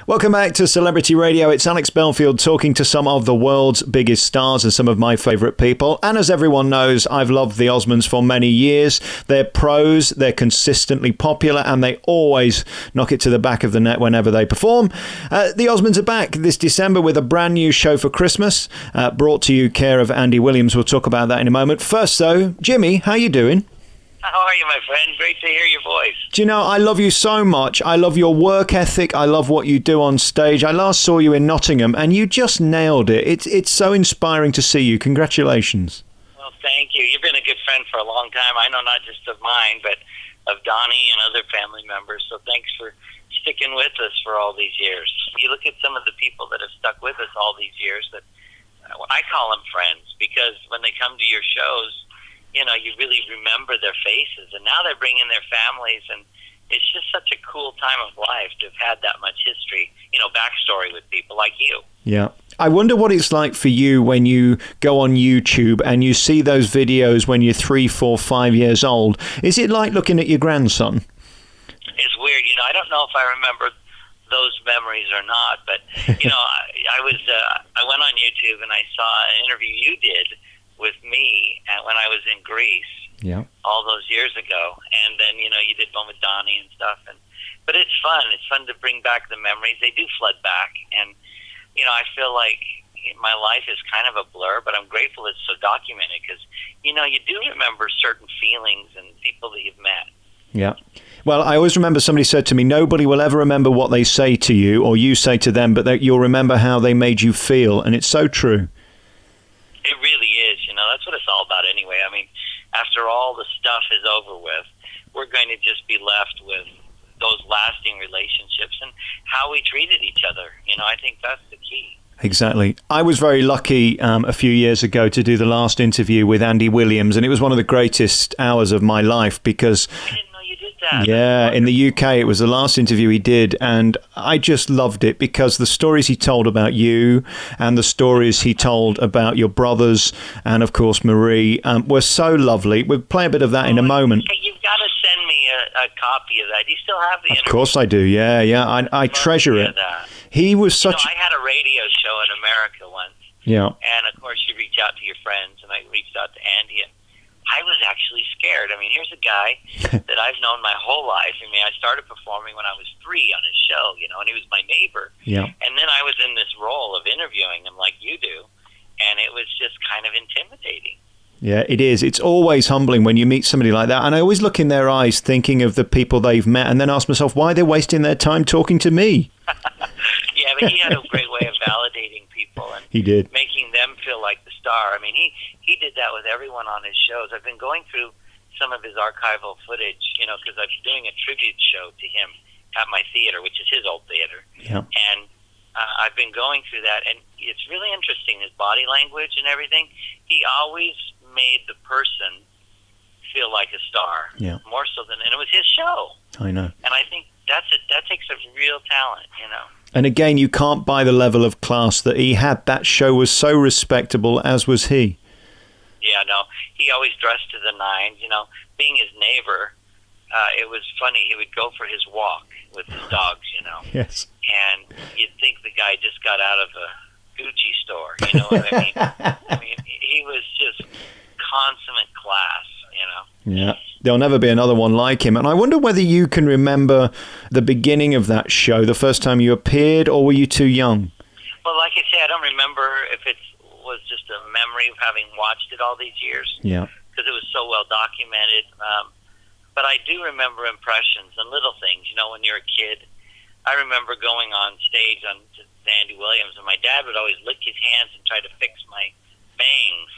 Welcome back to Celebrity Radio. It's Alex Belfield talking to some of the world's biggest stars and some of my favourite people. And as everyone knows, I've loved the Osmonds for many years. They're pros, they're consistently popular, and they always knock it to the back of the net whenever they perform. The Osmonds are back this December with a brand new show for Christmas, brought to you care of Andy Williams. We'll talk about that in a moment. First, though, Jimmy, how you doing? How are you, my friend? Great to hear your voice. Do you know, I love you so much. I love your work ethic. I love what you do on stage. I last saw you in Nottingham, and you just nailed it. It's so inspiring to see you. Congratulations. Well, thank you. You've been a good friend for a long time. I know not just of mine, but of Donnie and other family members. So thanks for sticking with us for all these years. You look at some of the people that have stuck with us all these years that I call them friends, because when they come to your shows, you know, you really remember their faces, and now they're bringing their families, and it's just such a cool time of life to have had that much history, you know, backstory with people like you. Yeah. I wonder what it's like for you when you go on YouTube and you see those videos when you're 3, 4, 5 years old. Is it like looking at your grandson? It's weird. You know, I don't know if I remember those memories or not, but, you know, I went on YouTube and I saw an interview you did with me when I was in Greece, all those years ago, and then, you know, you did one with Donnie and stuff, but it's fun. It's fun to bring back the memories. They do flood back, and, you know, I feel like my life is kind of a blur, but I'm grateful it's so documented, because, you know, you do remember certain feelings and people that you've met. Yeah. Well, I always remember somebody said to me, nobody will ever remember what they say to you or you say to them, but you'll remember how they made you feel, and it's so true. It really is, you know, that's what it's all about anyway. I mean, after all the stuff is over with, we're going to just be left with those lasting relationships and how we treated each other. You know, I think that's the key. Exactly. I was very lucky a few years ago to do the last interview with Andy Williams, and it was one of the greatest hours of my life because... I didn't know you did that. Yeah, in the UK, it was the last interview he did, and I just loved it because the stories he told about you and the stories he told about your brothers and, of course, Marie were so lovely. We'll play a bit of that in a moment. Hey, you've got to send me a copy of that. Do you still have the interview? Of course I do, yeah. I treasure it. He was such... You know, I had a radio show in America once. Yeah. And, of course, you reach out to your friends, and I reached out to Andy, and I was actually scared. I mean, here's a guy that I've known my whole life. I mean, I started performing when I was 3 on his show, you know, and he was my neighbor. Yeah. And then I was in this role of interviewing him like you do, and it was just kind of intimidating. Yeah, it is. It's always humbling when you meet somebody like that. And I always look in their eyes thinking of the people they've met and then ask myself why they're wasting their time talking to me. Yeah, but he had a great way of validating people and he did. Making them feel like the star. I mean, he did that with everyone on his shows. I've been going through some of his archival footage, you know, because I'm doing a tribute show to him at my theater, which is his old theater. Yeah. And I've been going through that, and it's really interesting, his body language and everything. He always made the person feel like a star, more so than, and it was his show. I know. And I think that takes a real talent, you know. And again, you can't buy the level of class that he had. That show was so respectable, as was he. Yeah, no, he always dressed to the nines, you know. Being his neighbor, it was funny. He would go for his walk with his dogs, you know. Yes. And you'd think the guy just got out of a Gucci store, you know what I mean? I mean, he was just consummate class, you know. Yeah. There'll never be another one like him. And I wonder whether you can remember the beginning of that show, the first time you appeared, or were you too young? Well, like I say, I don't remember if it was just a memory of having watched it all these years. Yeah. Because it was so well documented. But I do remember impressions and little things, you know, when you're a kid. I remember going on stage on Andy Williams, and my dad would always lick his hands and try to fix my bangs.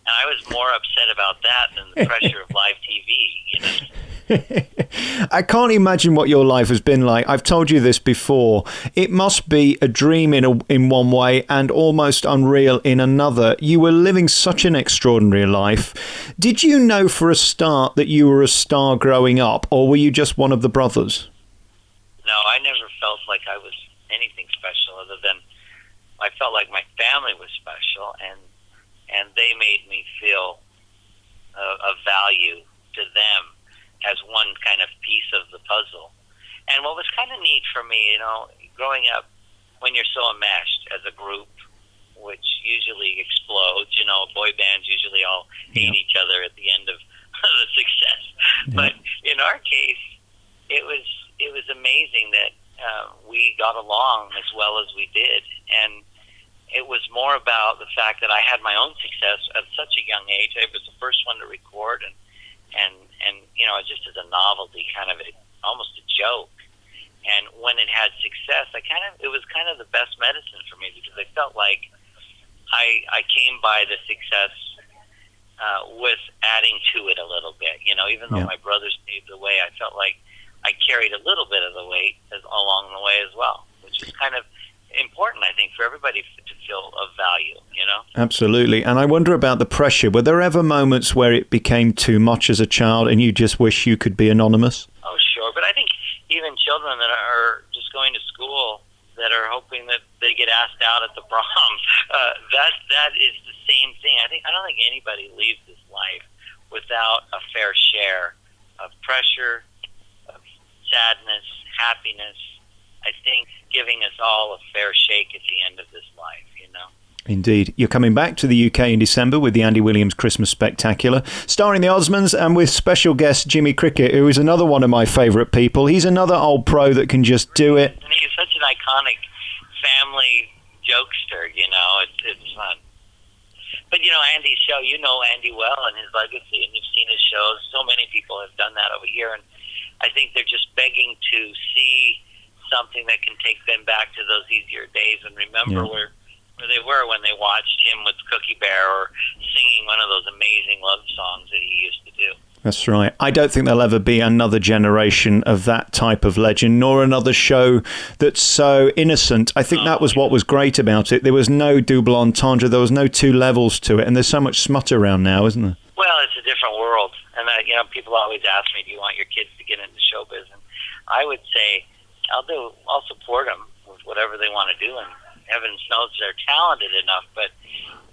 And I was more upset about that than the pressure of live TV, you know. I can't imagine what your life has been like. I've told you this before. It must be a dream in one way and almost unreal in another. You were living such an extraordinary life. Did you know for a start that you were a star growing up, or were you just one of the brothers? No, I never felt like I was anything special other than I felt like my family was special, and they made me feel of value to them as one kind of piece of the puzzle. And what was kind of neat for me, you know, growing up, when you're so enmeshed as a group, which usually explodes, boy bands usually all hate each other at the end of the success. Yeah. But in our case, it was amazing that we got along as well as we did, and it was more about the fact that I had my own success at such a young age. I was the first one to record, and just as a novelty, kind of almost a joke. And when it had success, it was kind of the best medicine for me, because I felt like I came by the success with adding to it a little bit. Even though my brothers paved the way, I felt like I carried a little bit of the weight along the way as well, which is kind of important, I think, for everybody to feel of value, Absolutely. And I wonder about the pressure. Were there ever moments where it became too much as a child and you just wish you could be anonymous? Oh, sure. But I think even children that are just going to school that are hoping that they get asked out at the prom, that is the same thing. I don't think anybody leaves this life without a fair share of pressure, of sadness, happiness. I think giving us all a fair shake at the end of this life, Indeed. You're coming back to the UK in December with the Andy Williams Christmas Spectacular, starring the Osmonds and with special guest Jimmy Cricket, who is another one of my favourite people. He's another old pro that can just do it. And he's such an iconic family jokester, it's fun. But, Andy's show, Andy well and his legacy, and you've seen his shows. So many people have done that over here, and I think they're just begging to see something that can take them back to those easier days and remember where they were when they watched him with Cookie Bear or singing one of those amazing love songs that he used to do. That's right. I don't think there'll ever be another generation of that type of legend, nor another show that's so innocent. I think that was what was great about it. There was no double entendre. There was no two levels to it. And there's so much smut around now, isn't there? Well, it's a different world. And, people always ask me, do you want your kids to get into showbiz? And I would say, I'll support them with whatever they want to do. And heaven knows they're talented enough. But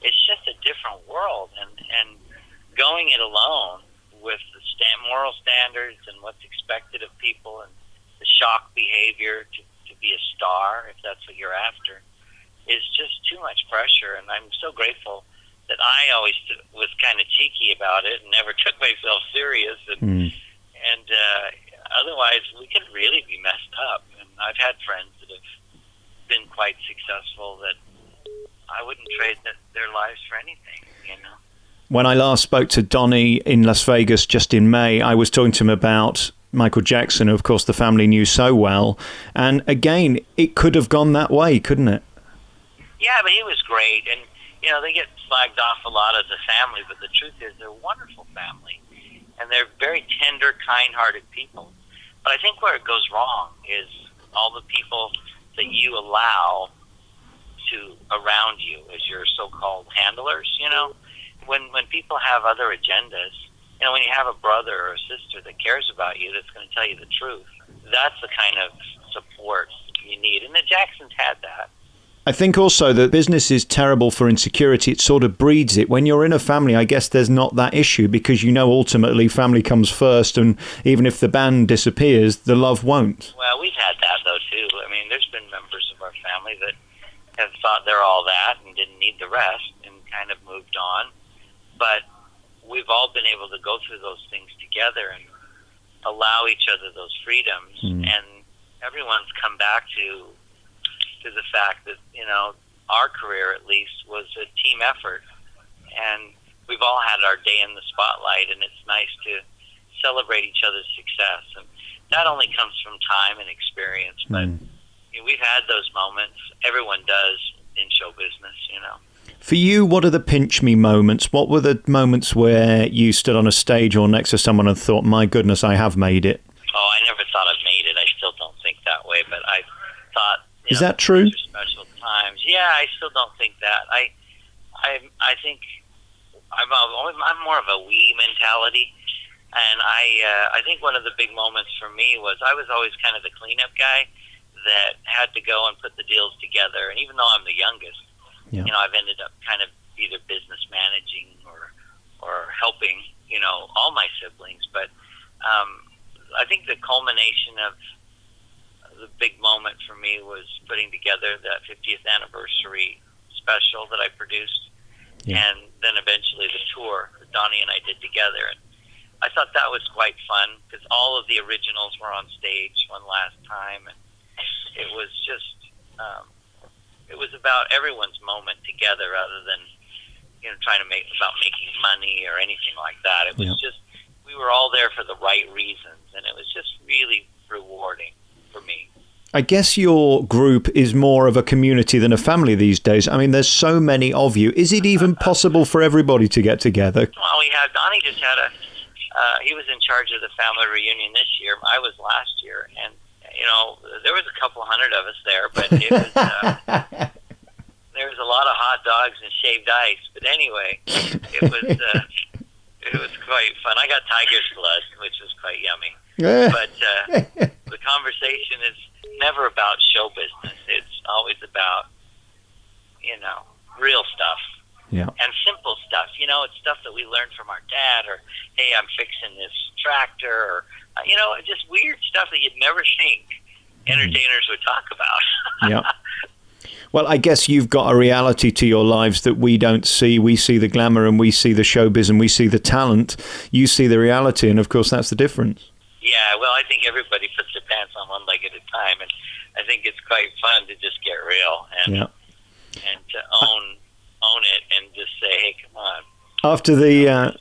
it's just a different world. And going it alone, with the moral standards and what's expected of people and the shock behavior to be a star, if that's what you're after, is just too much pressure. And I'm so grateful that I always was kind of cheeky about it and never took myself serious. And otherwise, we could really be messed up. And I've had friends that have been quite successful that I wouldn't trade their lives for anything, When I last spoke to Donnie in Las Vegas just in May, I was talking to him about Michael Jackson, who, of course, the family knew so well. And again, it could have gone that way, couldn't it? Yeah, but he was great. And, they get slagged off a lot as a family, but the truth is they're a wonderful family. And they're very tender, kind-hearted people. But I think where it goes wrong is all the people that you allow around you as your so-called handlers, When people have other agendas, when you have a brother or a sister that cares about you, that's going to tell you the truth, that's the kind of support you need. And the Jacksons had that. I think also that business is terrible for insecurity. It sort of breeds it. When you're in a family, I guess there's not that issue because ultimately family comes first, and even if the band disappears, the love won't. Well, we've had that, though, too. There's been members of our family that have thought they're all that and didn't need the rest and kind of moved on. But we've all been able to go through those things together and allow each other those freedoms. And everyone's come back to the fact that, our career at least was a team effort. And we've all had our day in the spotlight, and it's nice to celebrate each other's success. And that only comes from time and experience. But we've had those moments. Everyone does in show business, For you, what are the pinch me moments? What were the moments where you stood on a stage or next to someone and thought, my goodness, I have made it? Oh, I never thought I've made it. I still don't think that way, but I thought... Is that true? Special times. Yeah, I still don't think that. I think I'm more of a we mentality, and I think one of the big moments for me was I was always kind of the cleanup guy that had to go and put the deals together, and even though I'm the youngest, I've ended up kind of either business managing or helping, all my siblings. But I think the culmination of the big moment for me was putting together that 50th anniversary special that I produced, and then eventually the tour that Donnie and I did together. And I thought that was quite fun because all of the originals were on stage one last time, and it was just it was about everyone's moment together, rather than trying to making money or anything like that. It was just we were all there for the right reasons, and it was just really rewarding for me. I guess your group is more of a community than a family these days. I mean, there's so many of you. Is it even possible for everybody to get together? Well, Donnie just had he was in charge of the family reunion this year. I was last year, and there was a couple hundred of us there, but it was there was a lot of hot dogs and shaved ice. But anyway, it was quite fun. I got tiger's blood, which was quite yummy. But the conversation is never about show business. It's always about real stuff. And simple stuff. It's stuff that we learned from our dad, or, hey, I'm fixing this tractor, or, just weird stuff that you'd never think entertainers would talk about. Well, I guess you've got a reality to your lives that we don't see. We see the glamour and we see the showbiz and we see the talent. You see the reality, and of course that's the difference. Yeah, well, I think everybody puts their pants on one leg at a time, and I think it's quite fun to just get real and to own it and just say, hey, come on. After the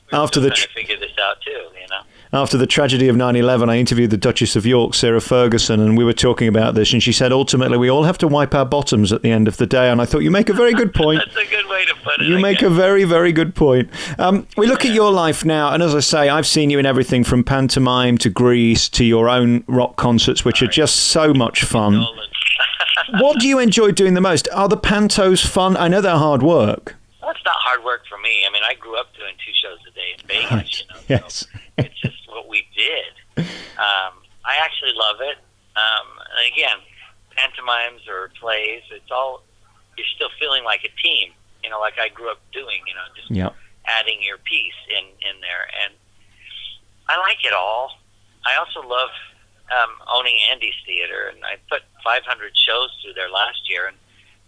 tragedy of 9/11, I interviewed the Duchess of York, Sarah Ferguson, and we were talking about this, and she said, ultimately, we all have to wipe our bottoms at the end of the day. And I thought, you make a very good point. That's a good way to put it. You make a very, very good point. We look at your life now, and as I say, I've seen you in everything from pantomime to Grease to your own rock concerts, which are just so much fun. What do you enjoy doing the most? Are the pantos fun? I know they're hard work. Well, it's not hard work for me. I mean, I grew up doing 2 shows a day in Vegas, Right. So it's just what we did. I actually love it. And again, pantomimes or plays, it's all, you're still feeling like a team, like I grew up doing, just adding your piece in there. And I like it all. I also love owning Andy's Theater, and I put 500 shows through there last year, and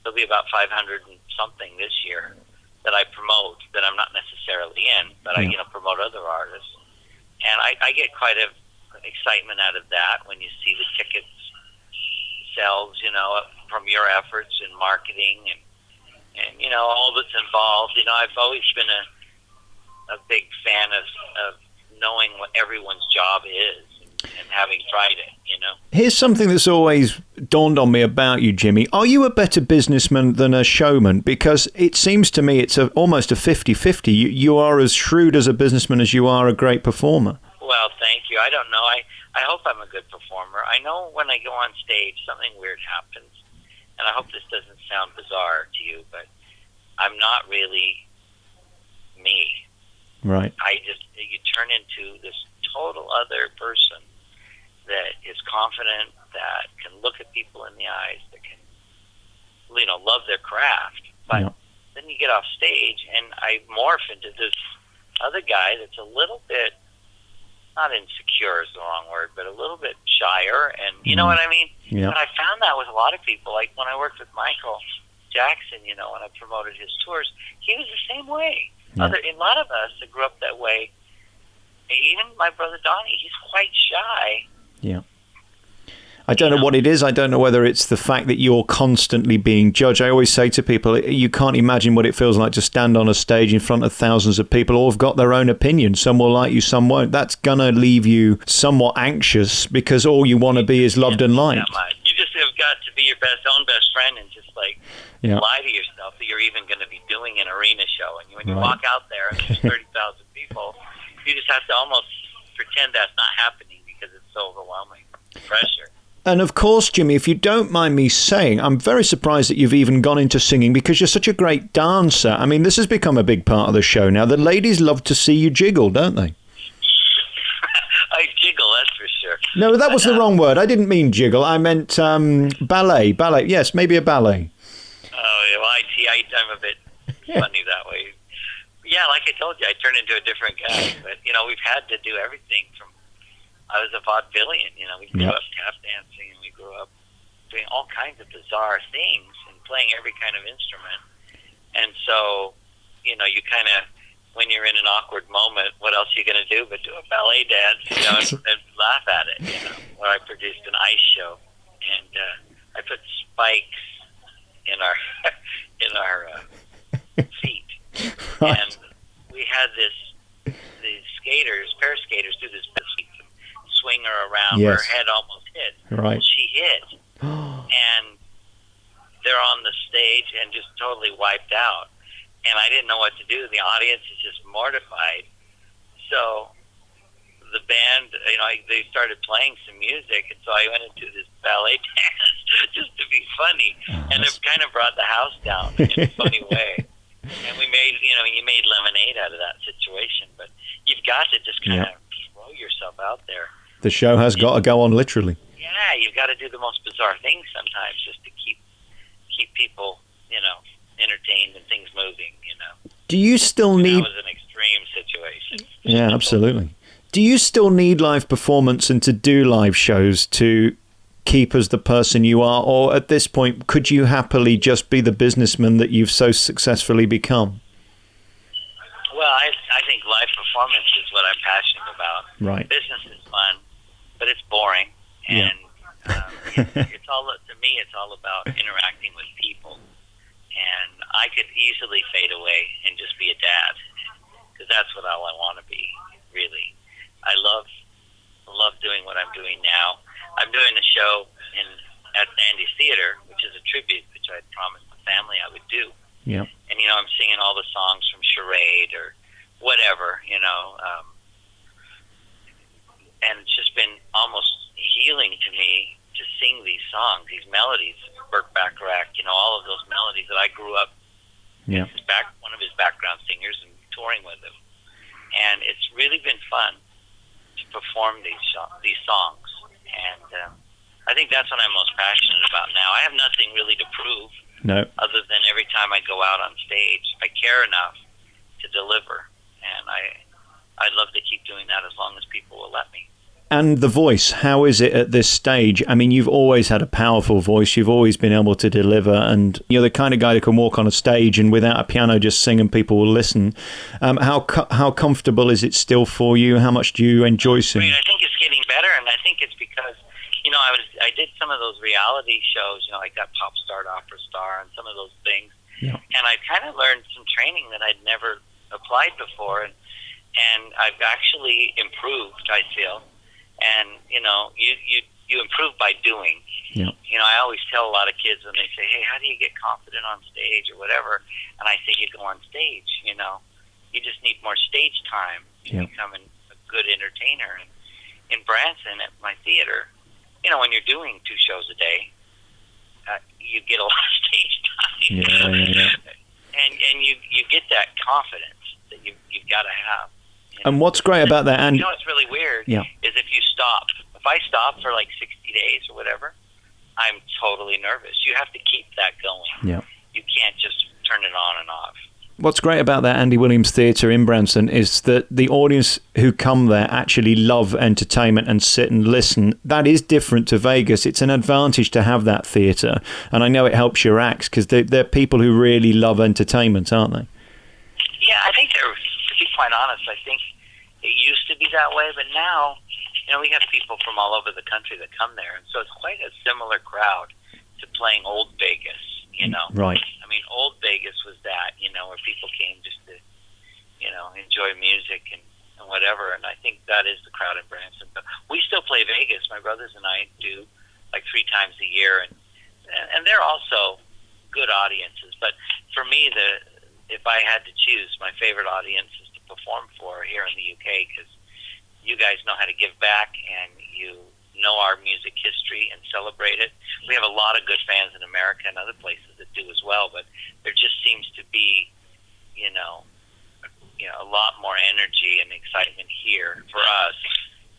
there'll be about 500 and something this year that I promote that I'm not necessarily in, but I promote other artists. And I get quite an excitement out of that when you see the tickets sales, from your efforts in marketing and all that's involved. I've always been a big fan of knowing what everyone's job is and having tried it, Here's something that's always dawned on me about you, Jimmy. Are you a better businessman than a showman? Because it seems to me it's almost a 50-50. You are as shrewd as a businessman as you are a great performer. Well, thank you. I don't know. I hope I'm a good performer. I know when I go on stage, something weird happens. And I hope this doesn't sound bizarre to you, but I'm not really me. Right. You turn into this total other person that is confident, that can look at people in the eyes, that can, love their craft. But then you get off stage, and I morph into this other guy that's a little bit, not insecure is the wrong word, but a little bit shyer, and you know what I mean? But I found that with a lot of people. Like when I worked with Michael Jackson, when I promoted his tours, he was the same way. A lot of us that grew up that way, even my brother Donnie, he's quite shy. Yeah. I don't know what it is. I don't know whether it's the fact that you're constantly being judged. I always say to people, you can't imagine what it feels like to stand on a stage in front of thousands of people. All have got their own opinion. Some will like you, some won't. That's going to leave you somewhat anxious because all you want to be is loved and liked. You just have got to be your own best friend and just lie to yourself that you're even going to be doing an arena show. And when you walk out there and there's 30,000 people, you just have to almost pretend that's not happening because it's so overwhelming. Pressure. And of course, Jimmy, if you don't mind me saying, I'm very surprised that you've even gone into singing because you're such a great dancer. I mean, this has become a big part of the show now. The ladies love to see you jiggle, don't they? I jiggle, that's for sure. No, that was the wrong word. I didn't mean jiggle. I meant ballet. Ballet. Yes, maybe a ballet. Oh, yeah, well, I'm a bit funny that way. Yeah, like I told you, I turned into a different guy. But, we've had to do everything from... I was a vaudevillian, we grew up tap dancing, and we grew up doing all kinds of bizarre things and playing every kind of instrument. And so, you know, you kind of, when you're in an awkward moment, what else are you going to do but do a ballet dance, you know, and laugh at it, you know. Where I produced an ice show, and I put spikes in our feet, right. and we had these skaters, pair skaters, do this swing her around where Yes. her head almost hit. Right. Well, she hit, and they're on the stage and just totally wiped out. And I didn't know what to do. The audience is just mortified. So the band, you know, they started playing some music, and so I went into this ballet dance just to be funny, and it kind of brought the house down in a funny way. And we made, you know, you made lemonade out of that situation. But you've got to just kind of throw yourself out there. The show has got to go on, literally. Yeah, you've got to do the most bizarre things sometimes just to keep people, you know, entertained and things moving, you know. Do you still need... That was an extreme situation. Yeah, absolutely. Do you still need live performance and to do live shows to keep as the person you are? Or at this point, could you happily just be the businessman that you've so successfully become? Well, I think live performance is what I'm passionate about. Right. Business is fun, but it's boring. And it's all, to me, it's all about interacting with people. And I could easily fade away and just be a dad, because that's what all I want to be, really. I love doing what I'm doing now. I'm doing a show at Andy's Theater, which is a tribute, which I promised the family I would do. Yeah. And, you know, I'm singing all the songs from Charade or whatever, you know. And it's just been almost healing to me to sing these songs, these melodies, Burt Bacharach, you know, all of those melodies that I grew up one of his background singers and touring with him. And it's really been fun to perform these songs. And I think that's what I'm most passionate about now. I have nothing really to prove. No. Other than every time I go out on stage, I care enough to deliver. And I'd love to keep doing that as long as people will let me. And the voice, how is it at this stage? I mean, you've always had a powerful voice. You've always been able to deliver, and you're the kind of guy that can walk on a stage and without a piano just sing and people will listen. How comfortable is it still for you? How much do you enjoy singing? I think it's getting better, and I think it's because, you know, I did some of those reality shows, you know, like that Pop Star to Opera Star and some of those things. Yeah. And I kind of learned some training that I'd never applied before, and I've actually improved, I feel. And, you know, you improve by doing. Yeah. You know, I always tell a lot of kids when they say, hey, how do you get confident on stage or whatever? And I say, you go on stage, you know. You just need more stage time to become a good entertainer. And in Branson, at my theater, you know, when you're doing 2 shows a day, you get a lot of stage time. Yeah. And you get that confidence that you've got to have. And what's great about that, and you know what's really weird is if you stop. If I stop for like 60 days or whatever, I'm totally nervous. You have to keep that going. Yeah. You can't just turn it on and off. What's great about that Andy Williams Theatre in Branson is that the audience who come there actually love entertainment and sit and listen. That is different to Vegas. It's an advantage to have that theatre. And I know it helps your acts because they're people who really love entertainment, aren't they? Yeah, I think to be quite honest, I think it used to be that way, but now, you know, we have people from all over the country that come there, and so it's quite a similar crowd to playing Old Vegas, you know. Right. I mean, Old Vegas was that, you know, where people came just to, you know, enjoy music and whatever, and I think that is the crowd in Branson. But we still play Vegas. My brothers and I do like 3 times a year, and they're also good audiences. But for me, if I had to choose, my favorite audiences to perform for here in the UK, because you guys know how to give back and you know our music history and celebrate it. We have a lot of good fans in America and other places that do as well, but there just seems to be, you know, a lot more energy and excitement here for us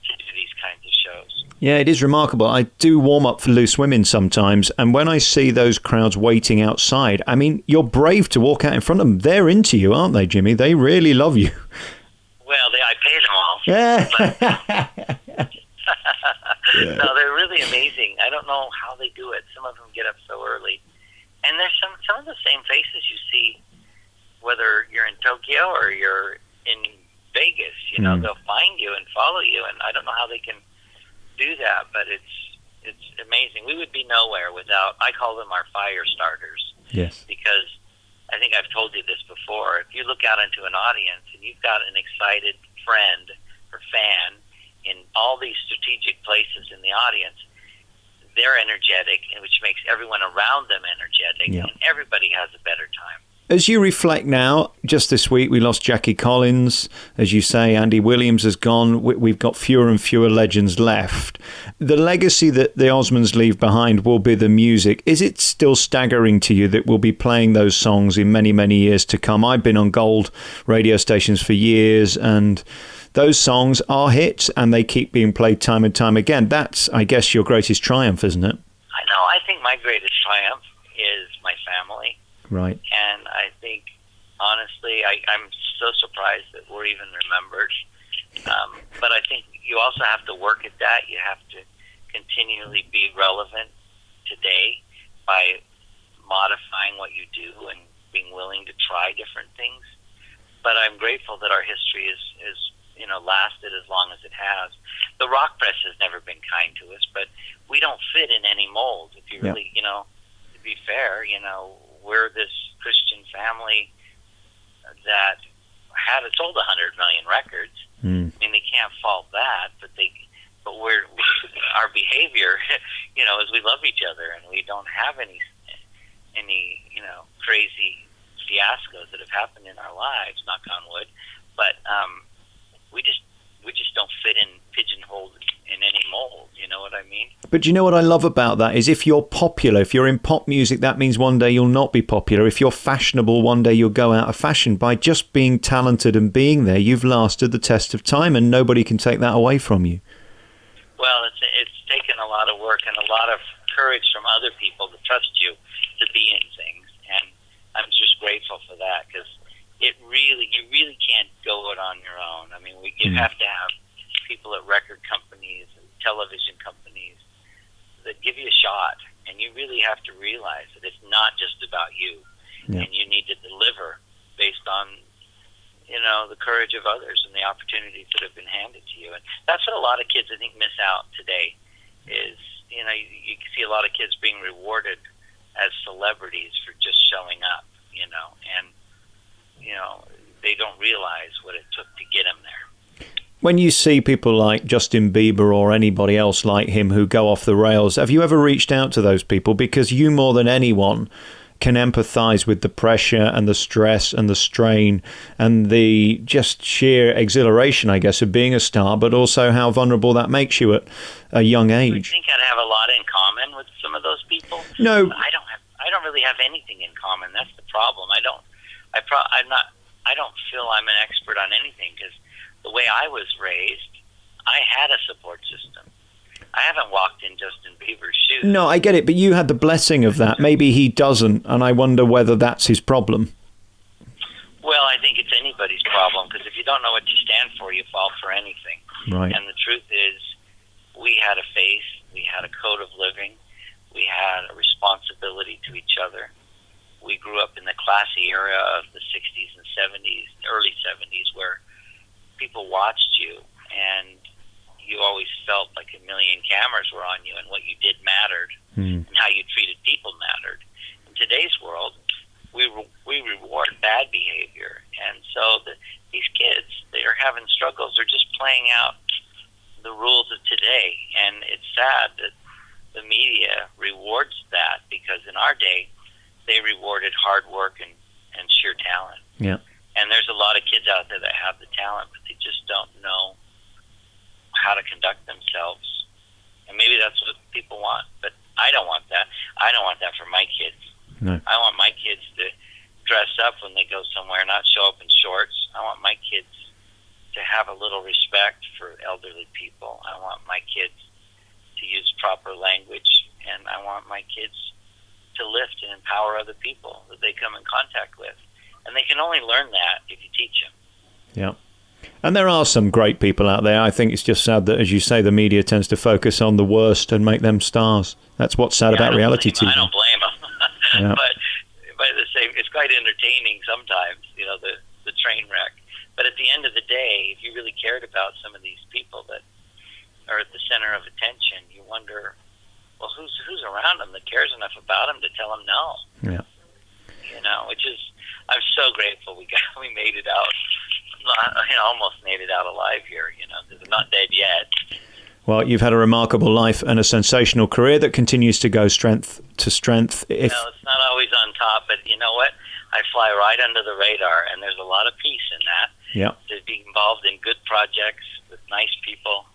to do these kinds of shows. Yeah, it is remarkable. I do warm up for Loose Women sometimes, and when I see those crowds waiting outside, I mean, you're brave to walk out in front of them. They're into you, aren't they, Jimmy? They really love you. Well, I pay them all. Yeah. Yeah. No, they're really amazing. I don't know how they do it. Some of them get up so early. And there's some of the same faces you see, whether you're in Tokyo or you're in Vegas. You know, they'll find you and follow you, and I don't know how they can do that, but it's amazing. We would be nowhere without, I call them our fire starters. Yes. Because I think I've told you this before. If you look out into an audience and you've got an excited friend or fan in all these strategic places in the audience, they're energetic, and which makes everyone around them energetic, and everybody has a better time. As you reflect now, just this week we lost Jackie Collins. As you say, Andy Williams has gone. We've got fewer and fewer legends left. The legacy that the Osmonds leave behind will be the music. Is it still staggering to you that we'll be playing those songs in many, many years to come? I've been on gold radio stations for years, and those songs are hits, and they keep being played time and time again. That's, I guess, your greatest triumph, isn't it? I know. I think my greatest triumph is my family. Right. And I think, honestly, I'm so surprised that we're even remembered. But I think you also have to work at that. You have to continually be relevant today by modifying what you do and being willing to try different things. But I'm grateful that our history is lasted as long as it has. The rock press has never been kind to us, but we don't fit in any mold. If you really, to be fair, we're this Christian family that had sold 100 million records. I mean, they can't fault that, but our behavior, is we love each other, and we don't have any crazy fiascos that have happened in our lives, knock on wood. But we just don't fit in, pigeonholed in any mold. You know what I mean? But you know what I love about that is if you're popular, if you're in pop music, that means one day you'll not be popular. If you're fashionable, one day you'll go out of fashion. By just being talented and being there, you've lasted the test of time, and nobody can take that away from you. Well, it's taken a lot of work and a lot of courage from other people to trust you to be in things, and I'm just grateful for that, because you really can't go it on your own. I mean, you have to have people at record companies and television companies that give you a shot, and you really have to realize that it's not just about you, and you need to deliver based on the courage of others and the opportunities that have been handed to you. And that's what a lot of kids, I think, miss out today is, you see a lot of kids being rewarded as celebrities for just showing up, and they don't realize what it took to get them there. When you see people like Justin Bieber or anybody else like him who go off the rails, have you ever reached out to those people? Because you, more than anyone, can empathize with the pressure and the stress and the strain and the just sheer exhilaration, I guess, of being a star, but also how vulnerable that makes you at a young age. I think I'd have a lot in common with some of those people. No, I don't really have anything in common. That's the problem. I don't feel I'm an expert on anything, because the way I was raised, I had a support system. I haven't walked in Justin Bieber's shoes. No, I get it, but you had the blessing of that. Maybe he doesn't, and I wonder whether that's his problem. Well, I think it's anybody's problem, because if you don't know what you stand for, you fall for anything. Right. And the truth is, we had a faith, we had a code of living, we had a responsibility to each other. We grew up in the classy era of the 60s and 70s, early 70s, where people watched you, and you always felt like a million cameras were on you, and what you did mattered, and how you treated people mattered. In today's world, we reward bad behavior, and so these kids, they are having struggles. They're just playing out the rules of today, and it's sad that the media rewards that, because in our day, they rewarded hard work and sheer talent. Yeah. And there's a lot of kids out there that have the talent, but they just don't know how to conduct themselves. And maybe that's what people want, but I don't want that. I don't want that for my kids. No. I want my kids to dress up when they go somewhere, not show up in shorts. I want my kids to have a little respect for elderly people. I want my kids to use proper language, and I want my kids to lift and empower other people that they come in contact with. And they can only learn that if you teach them. Yeah. And there are some great people out there. I think it's just sad that, as you say, the media tends to focus on the worst and make them stars. That's what's sad about reality TV. I don't blame them. Yeah. But the same, it's quite entertaining sometimes, the train wreck. But at the end of the day, if you really cared about some of these people that are at the center of attention, you wonder, well, who's around them that cares enough about them to tell them no? Yeah. Which is, I'm so grateful we made it out. Almost made it out alive here. They're not dead yet. Well, you've had a remarkable life and a sensational career that continues to go strength to strength. It's not always on top, but you know what? I fly right under the radar, and there's a lot of peace in that. Yeah. To be involved in good projects with nice people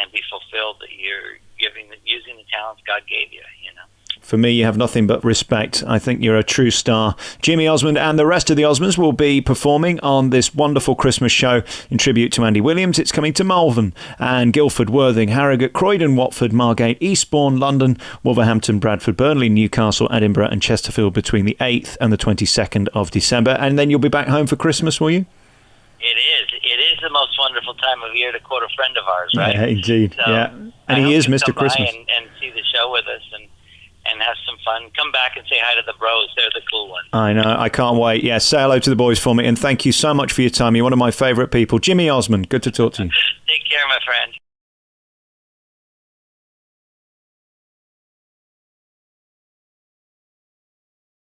and be fulfilled that you're using the talents God gave you. For me, you have nothing but respect. I think you're a true star. Jimmy Osmond and the rest of the Osmonds will be performing on this wonderful Christmas show in tribute to Andy Williams. It's coming to Malvern and Guildford, Worthing, Harrogate, Croydon, Watford, Margate, Eastbourne, London, Wolverhampton, Bradford, Burnley, Newcastle, Edinburgh and Chesterfield between the 8th and the 22nd of December. And then you'll be back home for Christmas, will you? It is the most wonderful time of year to quote a friend of ours, right? Yeah, indeed. So yeah. And he is Mr. Come Christmas. by and see the show with us and have some fun. Come back and say hi to the bros. They're the cool ones. I know. I can't wait. Yeah, say hello to the boys for me. And thank you so much for your time. You're one of my favourite people. Jimmy Osmond, good to talk to you. Take care, my friend.